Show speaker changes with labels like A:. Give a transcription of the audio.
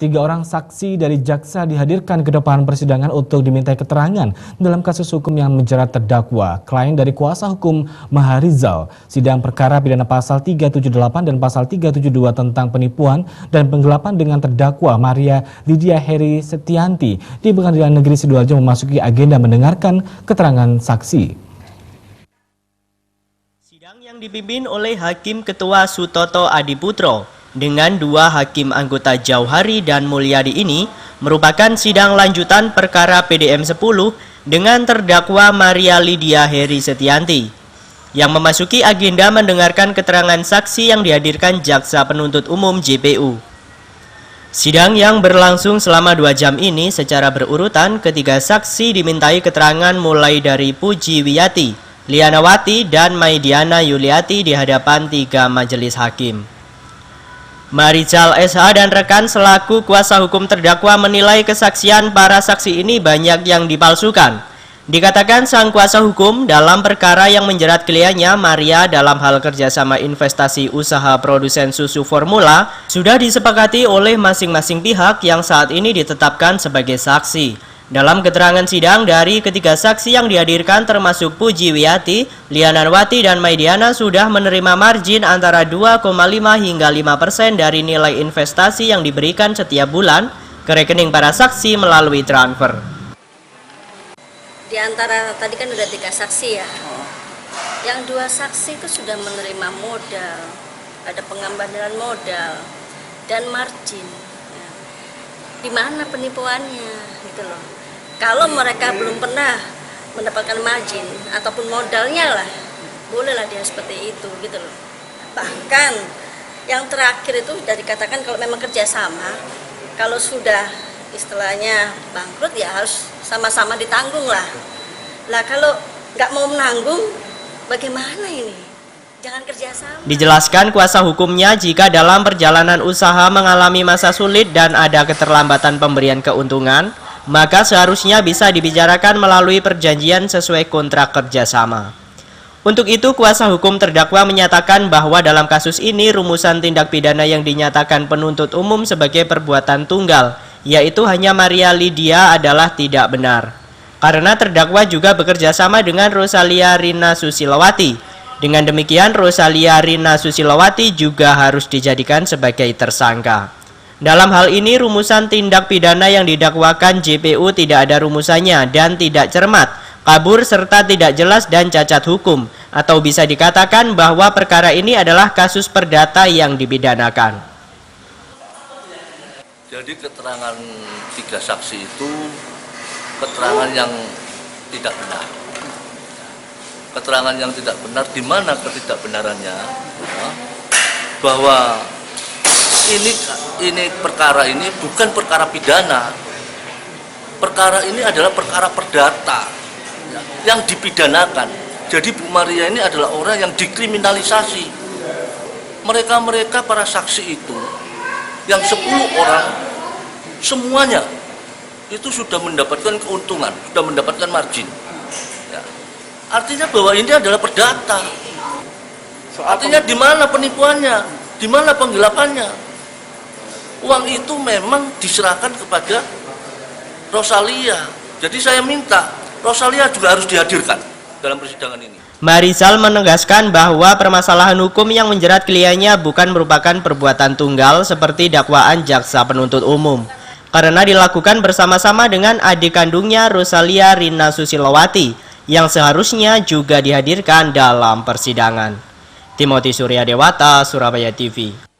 A: 3 orang saksi dari jaksa dihadirkan ke depan persidangan untuk dimintai keterangan dalam kasus hukum yang menjerat terdakwa, klien dari kuasa hukum Maharizal. Sidang perkara pidana pasal 378 dan pasal 372 tentang penipuan dan penggelapan dengan terdakwa Maria Lydia Heri Setianti di Pengadilan Negeri Sidoarjo memasuki agenda mendengarkan keterangan saksi.
B: Sidang yang dipimpin oleh Hakim Ketua Sutoto Adiputro dengan 2 hakim anggota Jauhari dan Mulyadi ini merupakan sidang lanjutan perkara PDM 10 dengan terdakwa Maria Lydia Heri Setianti yang memasuki agenda mendengarkan keterangan saksi yang dihadirkan Jaksa Penuntut Umum JPU. Sidang yang berlangsung selama 2 jam ini secara berurutan, ketiga saksi dimintai keterangan mulai dari Puji Wiyati, Lianawati, dan Maidiana Yuliati di hadapan 3 majelis hakim. Marizal SH dan rekan selaku kuasa hukum terdakwa menilai kesaksian para saksi ini banyak yang dipalsukan. Dikatakan sang kuasa hukum dalam perkara yang menjerat kliennya Maria dalam hal kerjasama investasi usaha produsen susu formula sudah disepakati oleh masing-masing pihak yang saat ini ditetapkan sebagai saksi. Dalam keterangan sidang dari ketiga saksi yang dihadirkan termasuk Puji Wiyati, Lianawati, dan Maidiana sudah menerima margin antara 2,5 hingga 5% dari nilai investasi yang diberikan setiap bulan ke rekening para saksi melalui transfer.
C: Di antara tadi kan udah 3 saksi ya, yang 2 saksi itu sudah menerima modal, ada pengambilan modal dan margin. Di mana penipuannya gitu loh. Kalau mereka belum pernah mendapatkan margin ataupun modalnya lah, bolehlah dia seperti itu gitu loh. Bahkan yang terakhir itu sudah dikatakan kalau memang kerjasama, kalau sudah istilahnya bangkrut ya harus sama-sama ditanggung lah. Lah kalau nggak mau menanggung, bagaimana ini? Jangan kerjasama.
B: Dijelaskan kuasa hukumnya jika dalam perjalanan usaha mengalami masa sulit dan ada keterlambatan pemberian keuntungan, maka seharusnya bisa dibicarakan melalui perjanjian sesuai kontrak kerjasama. Untuk itu, kuasa hukum terdakwa menyatakan bahwa dalam kasus ini rumusan tindak pidana yang dinyatakan penuntut umum sebagai perbuatan tunggal, yaitu hanya Maria Lydia adalah tidak benar. Karena terdakwa juga bekerja sama dengan Rosalia Rina Susilowati. Dengan demikian, Rosalia Rina Susilowati juga harus dijadikan sebagai tersangka. Dalam hal ini, rumusan tindak pidana yang didakwakan JPU tidak ada rumusannya dan tidak cermat, kabur serta tidak jelas dan cacat hukum, atau bisa dikatakan bahwa perkara ini adalah kasus perdata yang dipidanakan.
D: Jadi keterangan 3 saksi itu keterangan yang tidak benar. Keterangan yang tidak benar, di mana ketidakbenarannya? Bahwa ini perkara ini bukan perkara pidana. Perkara ini adalah perkara perdata yang dipidanakan. Jadi Bu Maria ini adalah orang yang dikriminalisasi. Mereka para saksi itu yang 10 orang semuanya itu sudah mendapatkan keuntungan, sudah mendapatkan margin. Ya. Artinya bahwa ini adalah perdata. Artinya di mana penipuannya, di mana penggelapannya? Uang itu memang diserahkan kepada Rosalia. Jadi saya minta Rosalia juga harus dihadirkan dalam persidangan ini.
B: Marizal menegaskan bahwa permasalahan hukum yang menjerat kliennya bukan merupakan perbuatan tunggal seperti dakwaan Jaksa Penuntut Umum, karena dilakukan bersama-sama dengan adik kandungnya Rosalia Rina Susilowati yang seharusnya juga dihadirkan dalam persidangan. Timothy Suryadewata, Surabaya TV.